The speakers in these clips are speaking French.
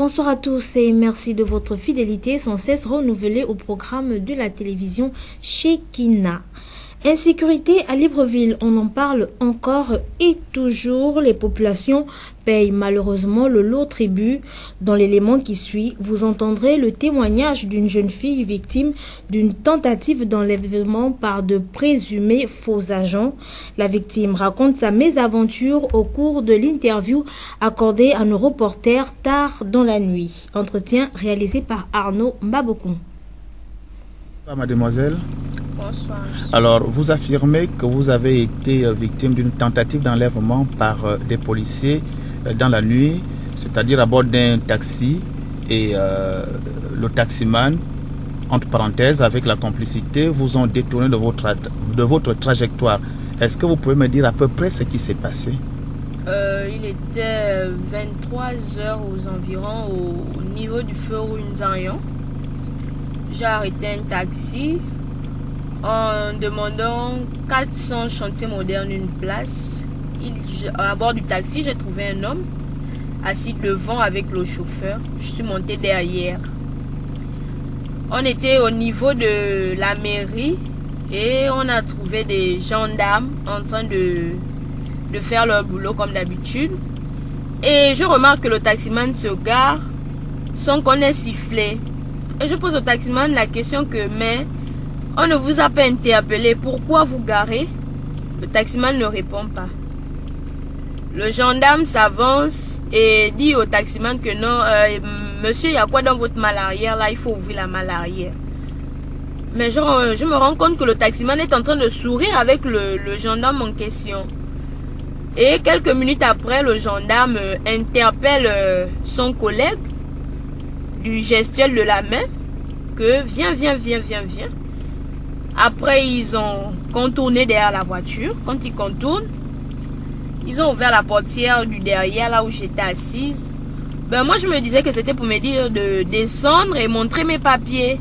Bonsoir à tous et merci de votre fidélité sans cesse renouvelée au programme de la télévision Shekina. Insécurité à Libreville, on en parle encore et toujours. Les populations payent malheureusement le lot tribut. Dans l'élément qui suit, vous entendrez le témoignage d'une jeune fille victime d'une tentative d'enlèvement par de présumés faux agents. La victime raconte sa mésaventure au cours de l'interview accordée à nos reporters tard dans la nuit. Entretien réalisé par Arnaud Mbabokon. Mademoiselle. Bonsoir. Alors, vous affirmez que vous avez été victime d'une tentative d'enlèvement par des policiers dans la nuit, c'est-à-dire à bord d'un taxi et le taximan, entre parenthèses, avec la complicité, vous ont détourné de votre trajectoire. Est-ce que vous pouvez me dire à peu près ce qui s'est passé? Il était 23h aux environs au niveau du feu rouge Nzanyon. J'ai arrêté un taxi en demandant 400 chantiers modernes une place. À bord du taxi, j'ai trouvé un homme assis devant avec le chauffeur. Je suis montée derrière. On était au niveau de la mairie et on a trouvé des gendarmes en train de faire leur boulot comme d'habitude. Et je remarque que le taximan se gare sans qu'on ait sifflé. Et je pose au taximan la question mais on ne vous a pas interpellé, pourquoi vous garez? Le taximan ne répond pas. Le gendarme s'avance et dit au taximan que non, monsieur, il y a quoi dans votre malle arrière? Là, il faut ouvrir la malle arrière. Mais je me rends compte que le taximan est en train de sourire avec le gendarme en question. Et quelques minutes après, le gendarme interpelle son collègue du gestuel de la main que viens. Après, ils ont contourné derrière la voiture. Quand ils contournent, ils ont ouvert la portière du derrière, là où j'étais assise. Moi, je me disais que c'était pour me dire de descendre et montrer mes papiers.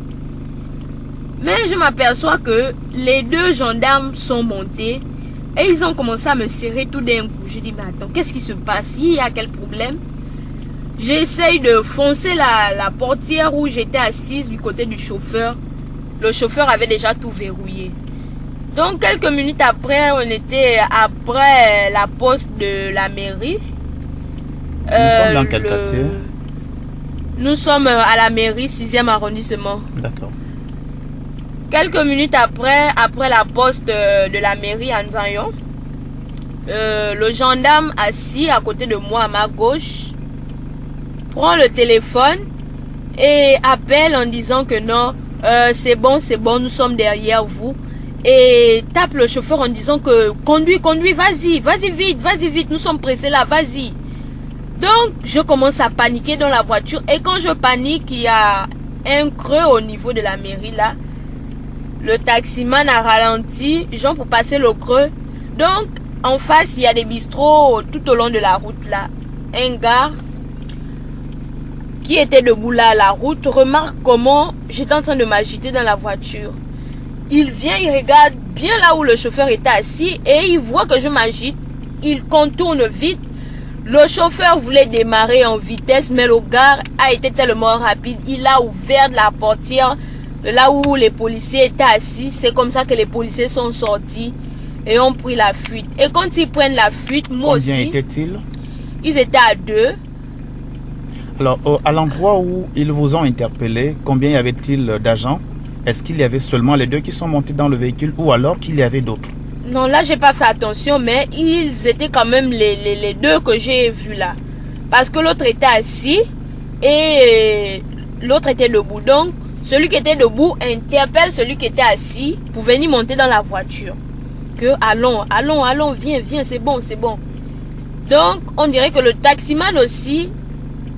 Mais je m'aperçois que les deux gendarmes sont montés et ils ont commencé à me serrer tout d'un coup. Je dis, mais attends, qu'est-ce qui se passe? Il y a quel problème? J'essaye de foncer la portière où j'étais assise du côté du chauffeur. Le chauffeur avait déjà tout verrouillé. Donc, quelques minutes après, on était après la poste de la mairie. Nous sommes dans quel quartier? Nous sommes à la mairie, 6e arrondissement. D'accord. Quelques minutes après la poste de la mairie à Nzanyon, le gendarme assis à côté de moi, à ma gauche, prend le téléphone et appelle en disant que non, c'est bon, nous sommes derrière vous. Et tape le chauffeur en disant que conduis, vas-y vite, nous sommes pressés là, vas-y. Donc, je commence à paniquer dans la voiture. Et quand je panique, il y a un creux au niveau de la mairie là. Le taximan a ralenti, genre pour passer le creux. Donc, en face, il y a des bistrots tout au long de la route là. Un gars qui était debout là à la route remarque comment j'étais en train de m'agiter dans la voiture. Il vient, il regarde bien là où le chauffeur était assis et il voit que je m'agite. Il contourne vite. Le chauffeur voulait démarrer en vitesse, mais le gars a été tellement rapide. Il a ouvert la portière là où les policiers étaient assis. C'est comme ça que les policiers sont sortis et ont pris la fuite. Et quand ils prennent la fuite, moi aussi... Combien étaient-ils? Ils étaient à 2. Alors, à l'endroit où ils vous ont interpellé, combien y avait-il d'agents? Est-ce qu'il y avait seulement les deux qui sont montés dans le véhicule ou alors qu'il y avait d'autres? Non, là, j'ai pas fait attention, mais ils étaient quand même les deux que j'ai vus là. Parce que l'autre était assis et l'autre était debout. Donc, celui qui était debout interpelle celui qui était assis pour venir monter dans la voiture. Que allons, viens, c'est bon. Donc, on dirait que le taximan aussi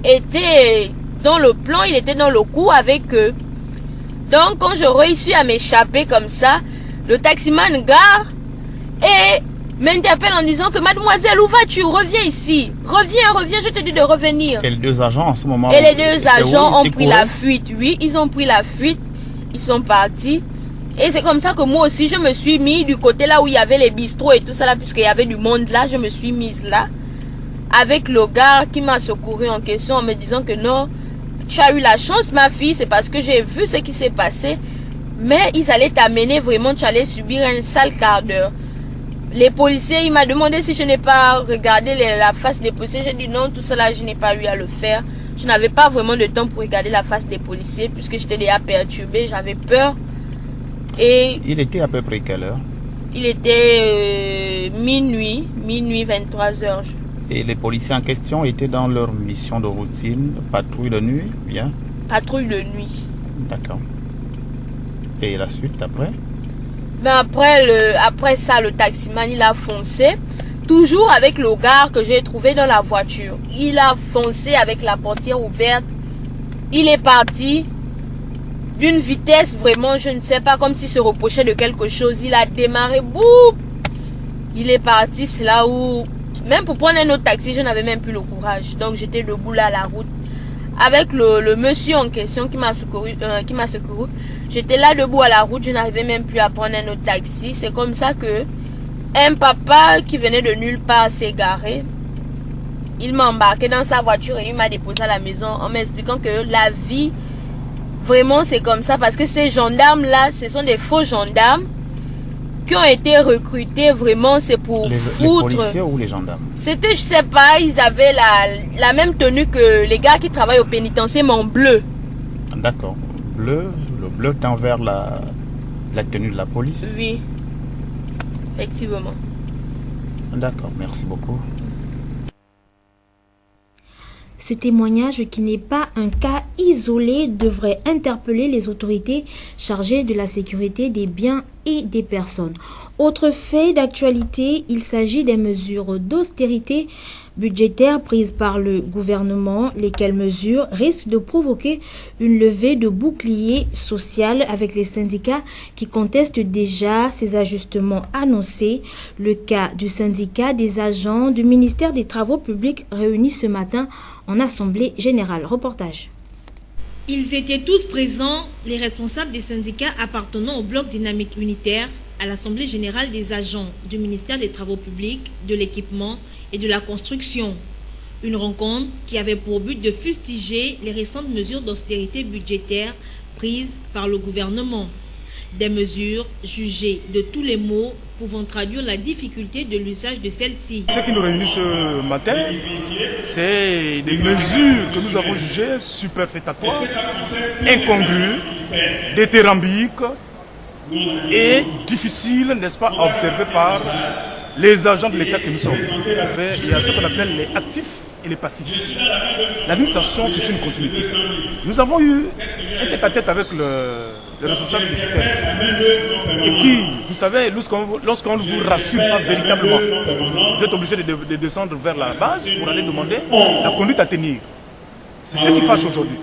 était dans le plan, il était dans le coup avec eux. Donc, quand je réussis à m'échapper comme ça, le taximan gare et m'interpelle en disant que mademoiselle, où vas-tu? Reviens ici. Reviens, je te dis de revenir. Et les deux agents en ce moment? Et les deux agents ont pris la fuite. Oui, ils ont pris la fuite. Ils sont partis. Et c'est comme ça que moi aussi, je me suis mis du côté là où il y avait les bistrots et tout ça là, puisqu'il y avait du monde là, je me suis mise là. avec le gars qui m'a secouru en question en me disant que non, tu as eu la chance ma fille, c'est parce que j'ai vu ce qui s'est passé. Mais ils allaient t'amener vraiment, tu allais subir un sale quart d'heure. Les policiers, il m'a demandé si je n'ai pas regardé la face des policiers. J'ai dit non, tout cela, je n'ai pas eu à le faire. Je n'avais pas vraiment de temps pour regarder la face des policiers puisque j'étais déjà perturbée, j'avais peur. Et il était à peu près quelle heure? Il était minuit 23h. Et les policiers en question étaient dans leur mission de routine, patrouille de nuit, bien? Patrouille de nuit. D'accord. Et la suite après? Mais après ça, le taximan, il a foncé. Toujours avec le gars que j'ai trouvé dans la voiture. Il a foncé avec la portière ouverte. Il est parti d'une vitesse vraiment, je ne sais pas, comme s'il se reprochait de quelque chose. Il a démarré, boum. Il est parti, c'est là où... Même pour prendre un autre taxi, je n'avais même plus le courage. Donc j'étais debout là à la route. Avec le monsieur en question qui m'a secouru, j'étais là debout à la route, je n'arrivais même plus à prendre un autre taxi. C'est comme ça que un papa qui venait de nulle part s'est garé. Il m'a embarqué dans sa voiture et il m'a déposé à la maison en m'expliquant que la vie, vraiment c'est comme ça. Parce que ces gendarmes-là, ce sont des faux gendarmes qui ont été recrutés vraiment, c'est pour foutre. Les policiers ou les gendarmes? C'était, je sais pas, ils avaient la même tenue que les gars qui travaillent au pénitencier, mais en bleu. D'accord. Bleu, le bleu tend vers la tenue de la police? Oui, effectivement. D'accord, merci beaucoup. Ce témoignage, qui n'est pas un cas isolé, devrait interpeller les autorités chargées de la sécurité des biens et des personnes. Autre fait d'actualité, il s'agit des mesures d'austérité budgétaire prises par le gouvernement, lesquelles mesures risquent de provoquer une levée de bouclier social avec les syndicats qui contestent déjà ces ajustements annoncés. Le cas du syndicat des agents du ministère des Travaux publics réunis ce matin en Assemblée générale. Reportage. Ils étaient tous présents, les responsables des syndicats appartenant au bloc dynamique unitaire, à l'Assemblée générale des agents du ministère des Travaux publics, de l'équipement et de la construction. Une rencontre qui avait pour but de fustiger les récentes mesures d'austérité budgétaire prises par le gouvernement. Des mesures jugées de tous les maux pouvant traduire la difficulté de l'usage de celles-ci. Ce qui nous réunit ce matin, c'est des mesures que nous avons jugées superfétatoires, incongrues, dithyrambiques et difficiles, n'est-ce pas, à observer par les agents de l'État que nous sommes. Il y a ce qu'on appelle les actifs et les passifs. L'administration, c'est une continuité. Nous avons eu un tête-à-tête avec le responsable ministère. Et qui, vous savez, lorsqu'on ne vous rassure pas véritablement, vous êtes obligé de descendre vers la base pour aller demander la conduite à tenir. C'est ce qui fâche aujourd'hui.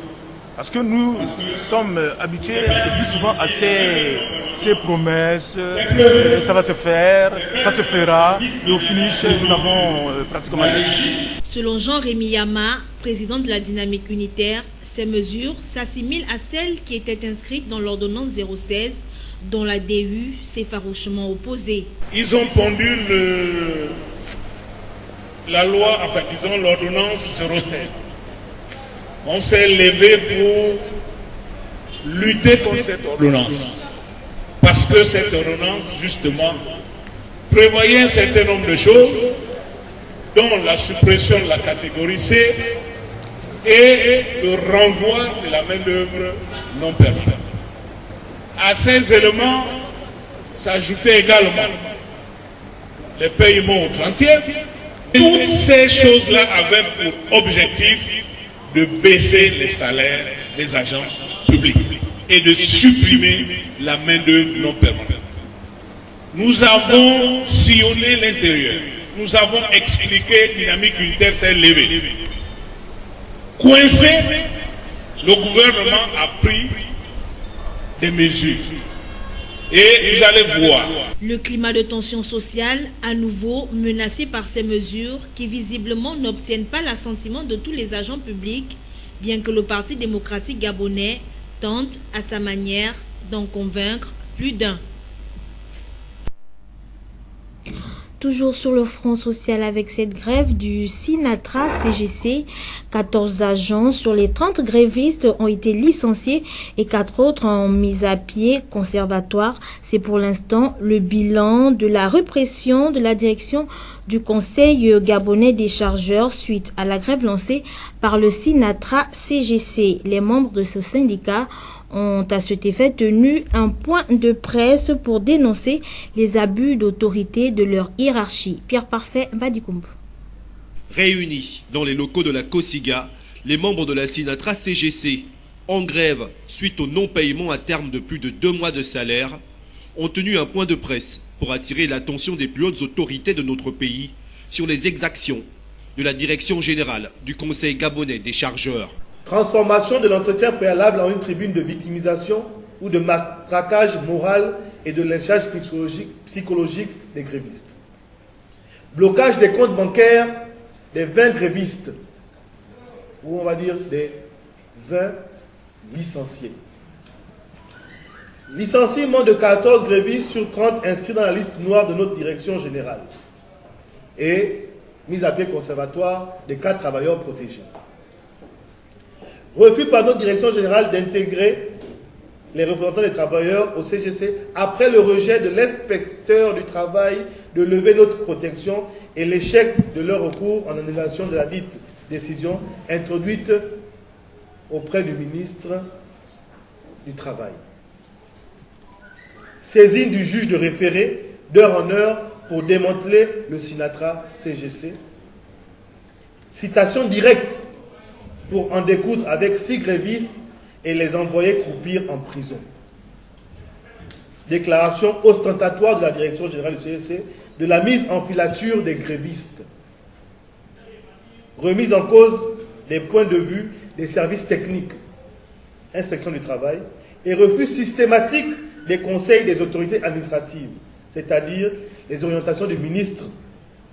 Parce que nous sommes habitués le plus souvent à ces promesses, ça va se faire, ça se fera, et au finish, nous n'avons pratiquement rien. Selon Jean-Rémy Yama, président de la dynamique unitaire, ces mesures s'assimilent à celles qui étaient inscrites dans l'ordonnance 016, dont la DU s'est farouchement opposée. Ils ont pondu la loi, enfin disons l'ordonnance 016. On s'est levé pour lutter contre cette ordonnance. Parce que cette ordonnance, justement, prévoyait un certain nombre de choses, dont la suppression de la catégorie C et le renvoi de la main-d'œuvre non permanente. À ces éléments s'ajoutaient également les paiements au 30e. Toutes ces choses-là avaient pour objectif de baisser les salaires des agents publics et de supprimer la main-d'œuvre non permanente. Nous avons sillonné l'intérieur. Nous avons expliqué que Dynamique Unitaire s'est levée. Coincé, le gouvernement a pris des mesures. Et vous allez voir. Le climat de tension sociale, à nouveau menacé par ces mesures qui visiblement n'obtiennent pas l'assentiment de tous les agents publics, bien que le Parti démocratique gabonais tente à sa manière d'en convaincre plus d'un. Toujours sur le front social avec cette grève du Sinatra CGC, 14 agents sur les 30 grévistes ont été licenciés et 4 autres ont mis à pied conservatoire. C'est pour l'instant le bilan de la répression de la direction du Conseil gabonais des chargeurs suite à la grève lancée par le Sinatra CGC. Les membres de ce syndicat ont à cet effet tenu un point de presse pour dénoncer les abus d'autorité de leur hiérarchie. Pierre Parfait, Badikumbu. Réunis dans les locaux de la COSIGA, les membres de la Sinatra CGC, en grève suite au non-paiement à terme de plus de 2 mois de salaire, ont tenu un point de presse pour attirer l'attention des plus hautes autorités de notre pays sur les exactions de la direction générale du Conseil gabonais des chargeurs. Transformation de l'entretien préalable en une tribune de victimisation ou de matraquage moral et de lynchage psychologique des grévistes. Blocage des comptes bancaires des 20 grévistes, ou on va dire des 20 licenciés. Licenciement de 14 grévistes sur 30 inscrits dans la liste noire de notre direction générale. Et mise à pied conservatoire des 4 travailleurs protégés. Refus par notre direction générale d'intégrer les représentants des travailleurs au CGC après le rejet de l'inspecteur du travail de lever notre protection et l'échec de leur recours en annulation de la dite décision introduite auprès du ministre du Travail. Saisine du juge de référé d'heure en heure pour démanteler le Sinatra CGC. Citation directe pour en découdre avec 6 grévistes et les envoyer croupir en prison. Déclaration ostentatoire de la direction générale du CGC de la mise en filature des grévistes. Remise en cause des points de vue des services techniques, inspection du travail, et refus systématique des conseils des autorités administratives, c'est-à-dire les orientations du ministre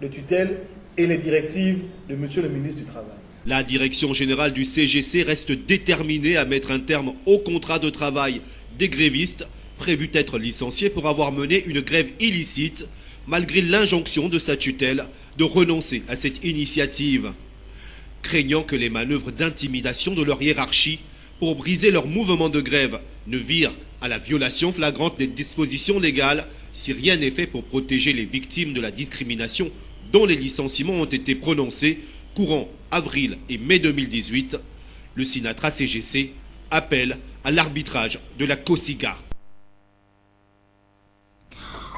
de tutelle et les directives de monsieur le ministre du Travail. La direction générale du CGC reste déterminée à mettre un terme au contrat de travail des grévistes, prévus être licenciés pour avoir mené une grève illicite, malgré l'injonction de sa tutelle de renoncer à cette initiative. Craignant que les manœuvres d'intimidation de leur hiérarchie pour briser leur mouvement de grève ne virent à la violation flagrante des dispositions légales, si rien n'est fait pour protéger les victimes de la discrimination dont les licenciements ont été prononcés courant avril et mai 2018, le Sinatra CGC appelle à l'arbitrage de la COSIGA.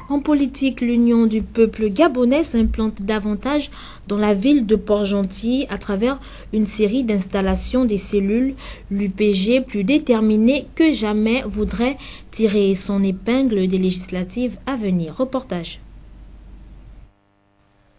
En politique, l'Union du peuple gabonais s'implante davantage dans la ville de Port-Gentil à travers une série d'installations des cellules. L'UPG, plus déterminé que jamais, voudrait tirer son épingle des législatives à venir. Reportage.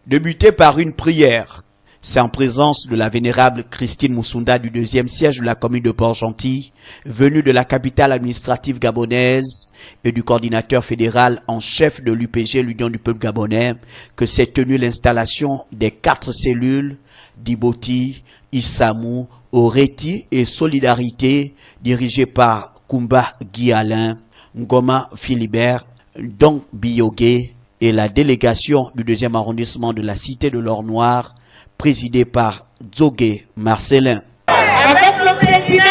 Débuté par une prière, c'est en présence de la vénérable Christine Moussunda du 2e siège de la commune de Port-Gentil, venue de la capitale administrative gabonaise et du coordinateur fédéral en chef de l'UPG, l'Union du peuple gabonais, que s'est tenue l'installation des 4 cellules d'Iboti, Issamou, Oreti et Solidarité, dirigées par Kumba Guy Alain, Ngoma Philibert, Don Biyogué et la délégation du 2e arrondissement de la cité de l'Or Noir, présidé par Dzogué Marcelin. Avec le président,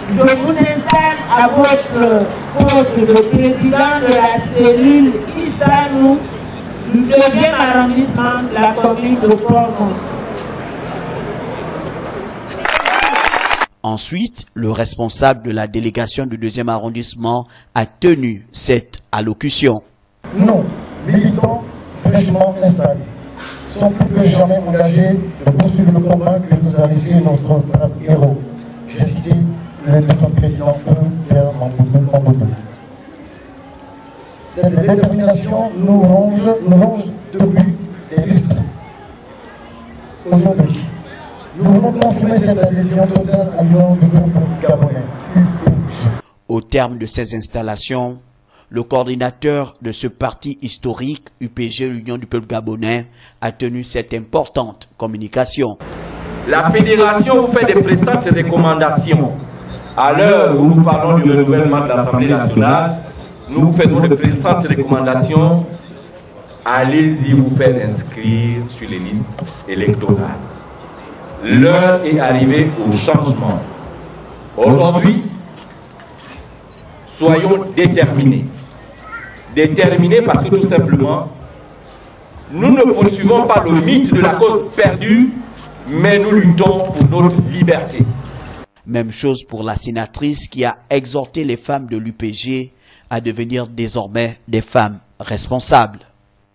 je vous installe à votre poste de président de la cellule Issamou du 2e arrondissement de la commune de Port-Gentil. Ensuite, le responsable de la délégation du 2e arrondissement a tenu cette allocution. Nous, militants fraîchement installés, sont plus que jamais engagés de poursuivre le combat que nous a laissé notre frère héros. J'ai cité le président Père Mamboudou. Cette détermination nous ronge depuis des lustres. Aujourd'hui, nous voulons confirmer cette adhésion totale à l'Union du peuple gabonais. Au terme de ces installations, le coordinateur de ce parti historique, UPG, l'Union du peuple gabonais, a tenu cette importante communication. La fédération vous fait des pressantes recommandations. À l'heure où nous parlons du renouvellement de l'Assemblée nationale, nous vous faisons de pressantes recommandations. Allez-y vous faire inscrire sur les listes électorales. L'heure est arrivée au changement. Aujourd'hui, soyons déterminés. Déterminés parce que tout simplement, nous ne poursuivons pas le mythe de la cause perdue, mais nous luttons pour notre liberté. Même chose pour la sénatrice qui a exhorté les femmes de l'UPG à devenir désormais des femmes responsables.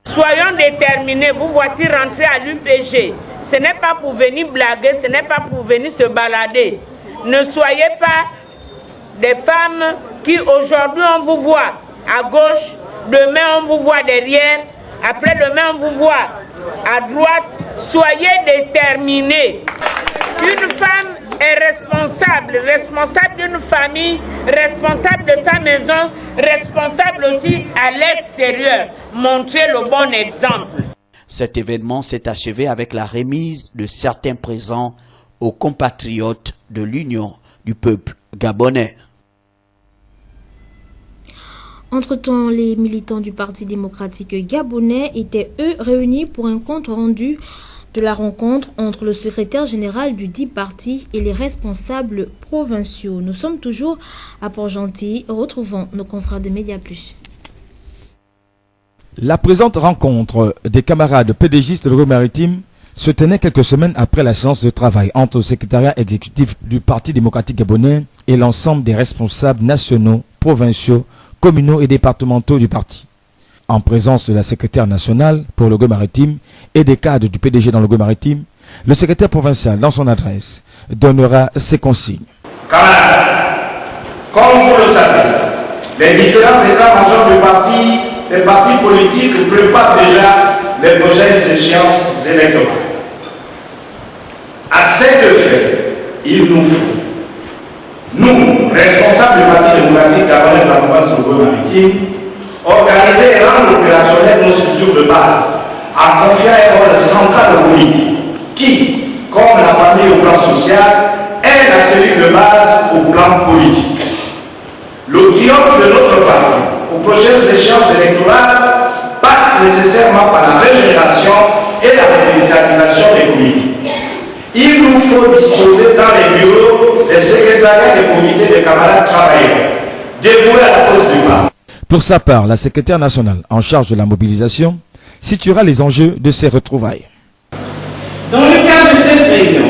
Soyons déterminés, vous voici rentrés à l'UPG. Ce n'est pas pour venir blaguer, ce n'est pas pour venir se balader. Ne soyez pas des femmes qui aujourd'hui on vous voit à gauche, demain on vous voit derrière, après-demain on vous voit à droite. Soyez déterminés. Une femme est responsable, responsable d'une famille, responsable de sa maison, responsable aussi à l'extérieur. Montrez le bon exemple. Cet événement s'est achevé avec la remise de certains présents aux compatriotes de l'Union du peuple gabonais. Entre-temps, les militants du Parti démocratique gabonais étaient, eux, réunis pour un compte rendu de la rencontre entre le secrétaire général du dit parti et les responsables provinciaux. Nous sommes toujours à Port-Gentil. Retrouvons nos confrères de Média Plus. La présente rencontre des camarades PDGistes de l'Euromaritime se tenait quelques semaines après la séance de travail entre le secrétariat exécutif du Parti démocratique gabonais et l'ensemble des responsables nationaux, provinciaux, communaux et départementaux du parti. En présence de la secrétaire nationale pour le Go-Maritime et des cadres du PDG dans le Go-Maritime, le secrétaire provincial, dans son adresse, donnera ses consignes. Camarades, comme vous le savez, les différents états-majors du parti, les partis politiques préparent déjà les prochaines échéances électorales. À cet effet, il nous faut, nous, responsables du Parti démocratique gabonais de la province du Go-Maritime, organiser et rendre opérationnelles nos structures de base, en confiant un rôle central aux politiques, qui, comme la famille au plan social, est la cellule de base au plan politique. Le triomphe de notre parti aux prochaines échéances électorales passe nécessairement par la régénération et la revitalisation des politiques. Il nous faut disposer dans les bureaux des secrétariats des comités des camarades travailleurs, dévoués à la cause du parti. Pour sa part, la secrétaire nationale en charge de la mobilisation situera les enjeux de ces retrouvailles. Dans le cadre de cette réunion,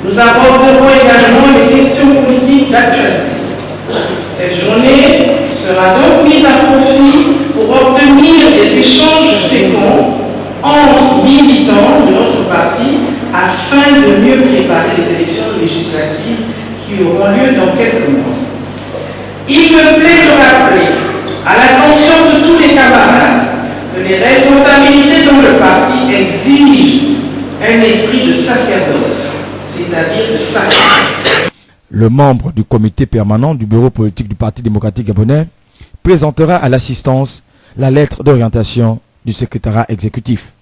nous aborderons également les questions politiques d'actualité. Cette journée sera donc mise à profit pour obtenir des échanges féconds entre militants de notre parti afin de mieux préparer les élections législatives qui auront lieu dans quelques mois. Il me plaît de rappeler à l'attention de tous les camarades que les responsabilités dans le parti exigent un esprit de sacerdoce, c'est-à-dire de sacrifice. Le membre du comité permanent du bureau politique du Parti démocratique gabonais présentera à l'assistance la lettre d'orientation du secrétariat exécutif.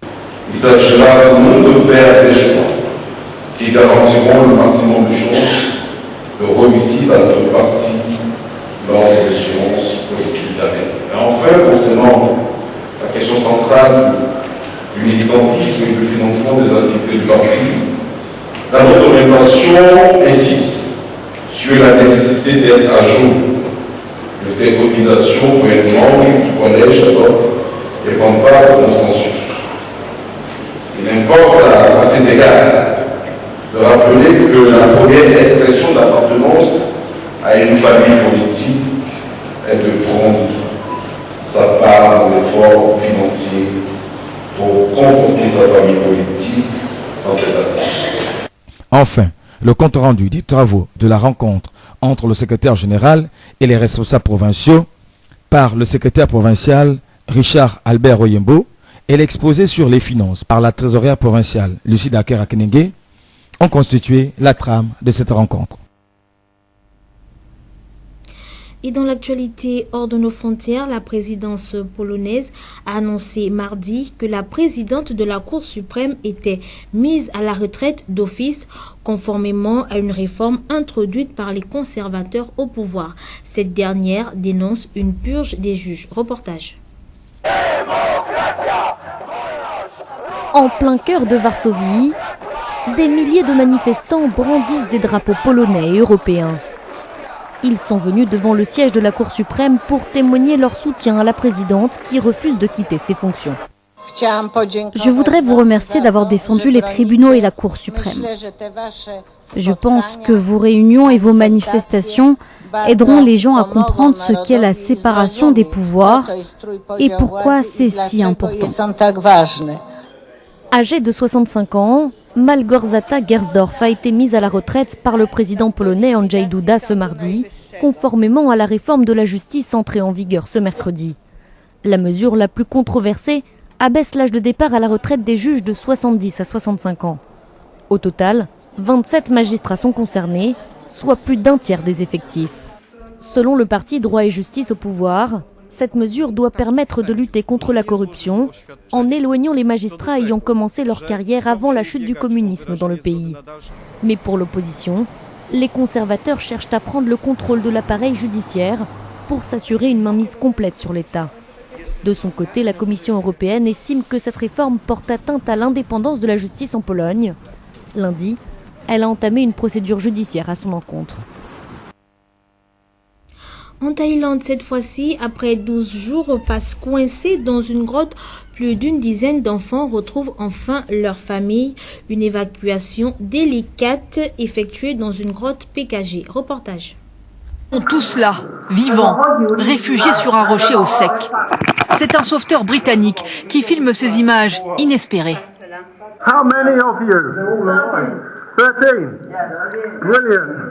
Il s'agira pour nous de faire des choix qui garantiront le maximum de chances de réussite à notre parti lors des échéances politiques à venir. Et enfin, concernant la question centrale du militantisme et du financement des activités du parti, la note d'orientation insiste sur la nécessité d'être à jour de ces cotisations pour être membre du collège ne dépend pas de consensus. Il importe à cet égard de rappeler que la première expression d'appartenance à une famille politique est de prendre sa part de l'effort financier pour conforter sa famille politique dans ses activités. Enfin, le compte-rendu des travaux de la rencontre entre le secrétaire général et les responsables provinciaux par le secrétaire provincial Richard Albert Oyembo et l'exposé sur les finances par la trésorière provinciale Lucide Akera-Kenenge ont constitué la trame de cette rencontre. Et dans l'actualité hors de nos frontières, la présidence polonaise a annoncé mardi que la présidente de la Cour suprême était mise à la retraite d'office conformément à une réforme introduite par les conservateurs au pouvoir. Cette dernière dénonce une purge des juges. Reportage. En plein cœur de Varsovie, des milliers de manifestants brandissent des drapeaux polonais et européens. Ils sont venus devant le siège de la Cour suprême pour témoigner leur soutien à la présidente qui refuse de quitter ses fonctions. Je voudrais vous remercier d'avoir défendu les tribunaux et la Cour suprême. Je pense que vos réunions et vos manifestations aideront les gens à comprendre ce qu'est la séparation des pouvoirs et pourquoi c'est si important. Âgée de 65 ans, Małgorzata Gersdorf a été mise à la retraite par le président polonais Andrzej Duda ce mardi, conformément à la réforme de la justice entrée en vigueur ce mercredi. La mesure la plus controversée abaisse l'âge de départ à la retraite des juges de 70 à 65 ans. Au total, 27 magistrats sont concernés, soit plus d'un tiers des effectifs. Selon le parti Droit et Justice au pouvoir, cette mesure doit permettre de lutter contre la corruption en éloignant les magistrats ayant commencé leur carrière avant la chute du communisme dans le pays. Mais pour l'opposition, les conservateurs cherchent à prendre le contrôle de l'appareil judiciaire pour s'assurer une mainmise complète sur l'État. De son côté, la Commission européenne estime que cette réforme porte atteinte à l'indépendance de la justice en Pologne. Lundi, elle a entamé une procédure judiciaire à son encontre. En Thaïlande, cette fois-ci, après 12 jours passés coincés dans une grotte, plus d'une dizaine d'enfants retrouvent enfin leur famille. Une évacuation délicate effectuée dans une grotte PKG. Reportage. Tous là, vivants, réfugiés sur un rocher au sec. C'est un sauveteur britannique qui filme ces images inespérées. How many of you? 13. Brilliant.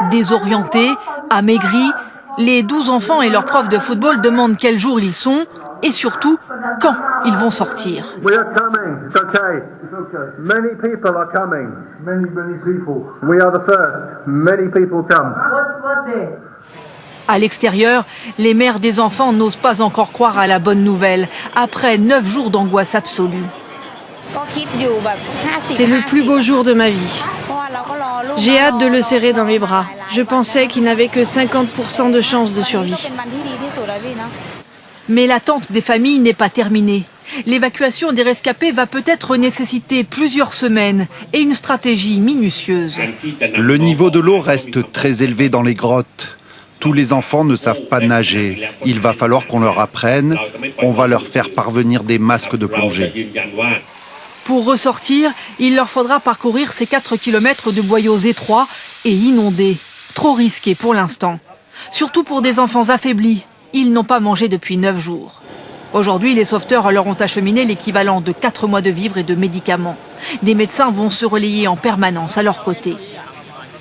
Désorientés, amaigris, les 12 enfants et leur prof de football demandent quel jour ils sont et surtout quand ils vont sortir. We are coming. It's okay. It's okay. Many people are coming. Many people. We are the first. Many people come. À l'extérieur, les mères des enfants n'osent pas encore croire à la bonne nouvelle, après 9 jours d'angoisse absolue. C'est le plus beau jour de ma vie. J'ai hâte de le serrer dans mes bras. Je pensais qu'il n'avait que 50% de chance de survie. Mais l'attente des familles n'est pas terminée. L'évacuation des rescapés va peut-être nécessiter plusieurs semaines et une stratégie minutieuse. Le niveau de l'eau reste très élevé dans les grottes. Tous les enfants ne savent pas nager. Il va falloir qu'on leur apprenne. On va leur faire parvenir des masques de plongée. Pour ressortir, il leur faudra parcourir ces 4 kilomètres de boyaux étroits et inondés. Trop risqué pour l'instant. Surtout pour des enfants affaiblis. Ils n'ont pas mangé depuis 9 jours. Aujourd'hui, les sauveteurs leur ont acheminé l'équivalent de 4 mois de vivres et de médicaments. Des médecins vont se relayer en permanence à leur côté.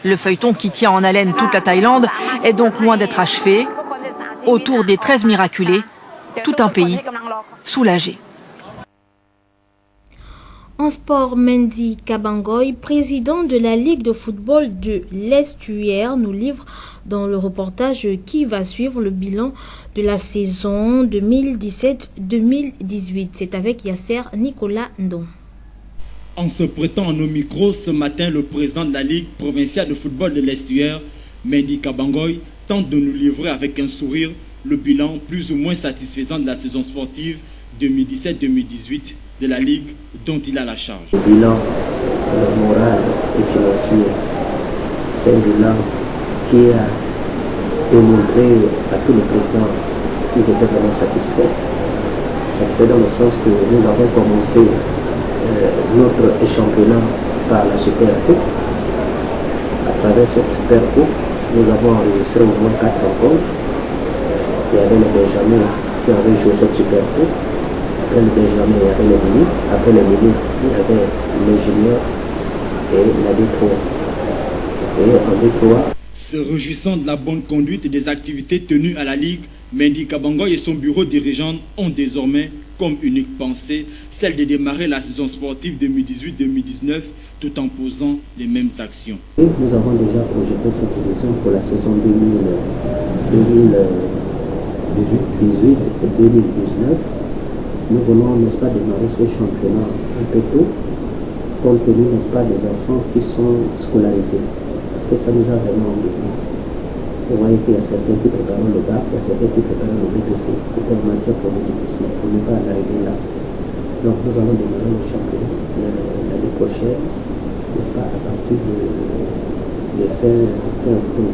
Le feuilleton qui tient en haleine toute la Thaïlande est donc loin d'être achevé. Autour des 13 miraculés, tout un pays soulagé. En sport, Mendy Kabangoy, président de la Ligue de football de l'Estuaire, nous livre dans le reportage qui va suivre le bilan de la saison 2017-2018. C'est avec Yasser Nicolas Ndon. En se prêtant à nos micros ce matin, le président de la Ligue provinciale de football de l'Estuaire, Mendy Kabangoy, tente de nous livrer avec un sourire le bilan plus ou moins satisfaisant de la saison sportive 2017-2018 de la Ligue dont il a la charge. Le bilan moral et financier, c'est un bilan qui a démontré à tous les présidents qu'ils étaient vraiment satisfaits. Satisfaits dans le sens que nous avons commencé notre championnat par la Super Coupe. À travers cette Super Coupe, nous avons enregistré au moins 4 rencontres. Il y avait les Benjamins qui avaient joué cette Super Coupe. Après le Benjamin, il y avait les Mini. Après les Mini, il y avait les juniors et la D3. Et en D3. Se réjouissant de la bonne conduite et des activités tenues à la Ligue, Mendy Kabangoy et son bureau dirigeant ont désormais comme unique pensée celle de démarrer la saison sportive 2018-2019 tout en posant les mêmes actions. Nous avons déjà projeté cette édition pour la saison 2018 et 2019. Nous voulons, n'est-ce pas, démarrer ce championnat un peu tôt, compte tenu, n'est-ce pas, des enfants qui sont scolarisés. Parce que ça nous a vraiment embêtés. Vous voyez qu'il y a certains qui préparent le bac, il y a certains qui préparent le BPC. C'était une matière pour nous difficile, pour ne pas en arriver là. Donc nous allons démarrer le championnat l'année prochaine, n'est-ce pas, à partir de fin octobre.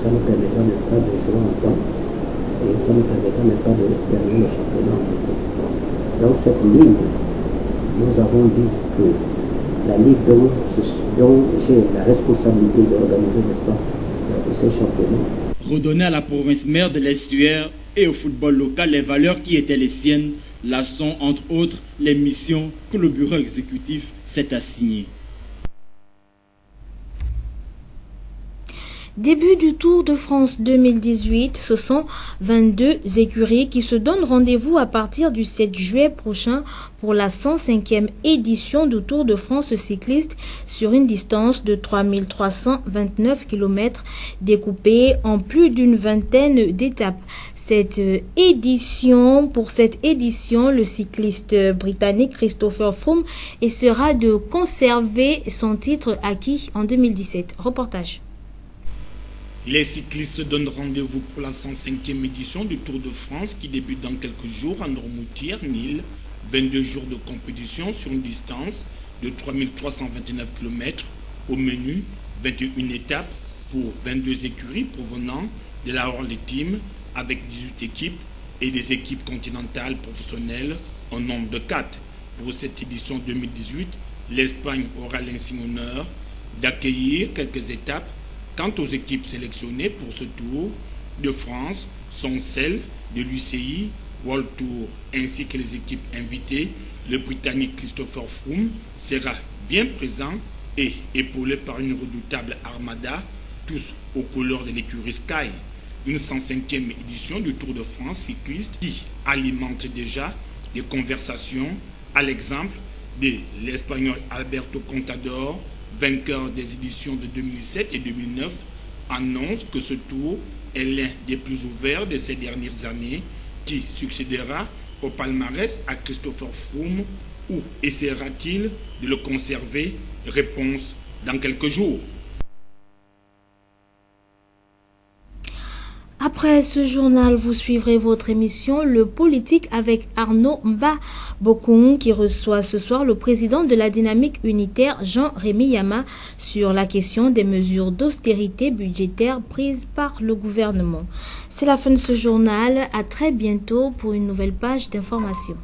Ça nous permettra, n'est-ce pas, de jouer en temps. Et ça nous permettra, n'est-ce pas, de terminer le championnat en octobre. Dans cette ligne, nous avons dit que la Ligue dont j'ai la responsabilité d'organiser, n'est-ce pas, ces championnats. Redonner à la province mère de l'Estuaire et au football local les valeurs qui étaient les siennes, là sont entre autres les missions que le bureau exécutif s'est assignées. Début du Tour de France 2018, ce sont 22 écuries qui se donnent rendez-vous à partir du 7 juillet prochain pour la 105e édition du Tour de France cycliste sur une distance de 3329 km découpée en plus d'une vingtaine d'étapes. Pour cette édition, le cycliste britannique Christopher Froome essaiera de conserver son titre acquis en 2017. Reportage. Les cyclistes se donnent rendez-vous pour la 105e édition du Tour de France qui débute dans quelques jours à Noirmoutier, Nîmes. 22 jours de compétition sur une distance de 3329 km. Au menu, 21 étapes pour 22 écuries provenant de la World Team avec 18 équipes et des équipes continentales professionnelles en nombre de 4. Pour cette édition 2018, l'Espagne aura l'insigne honneur d'accueillir quelques étapes. Quant aux équipes sélectionnées pour ce Tour de France sont celles de l'UCI World Tour ainsi que les équipes invitées. Le Britannique Christopher Froome sera bien présent et épaulé par une redoutable armada, tous aux couleurs de l'écurie Sky. Une 105e édition du Tour de France cycliste qui alimente déjà des conversations à l'exemple de l'Espagnol Alberto Contador, vainqueur des éditions de 2007 et 2009, annonce que ce tour est l'un des plus ouverts de ces dernières années qui succédera au palmarès à Christopher Froome ou essaiera-t-il de le conserver? Réponse dans quelques jours. Après ce journal, vous suivrez votre émission Le Politique avec Arnaud Mba-Bokung qui reçoit ce soir le président de la Dynamique Unitaire Jean-Rémy Yama sur la question des mesures d'austérité budgétaire prises par le gouvernement. C'est la fin de ce journal. À très bientôt pour une nouvelle page d'information.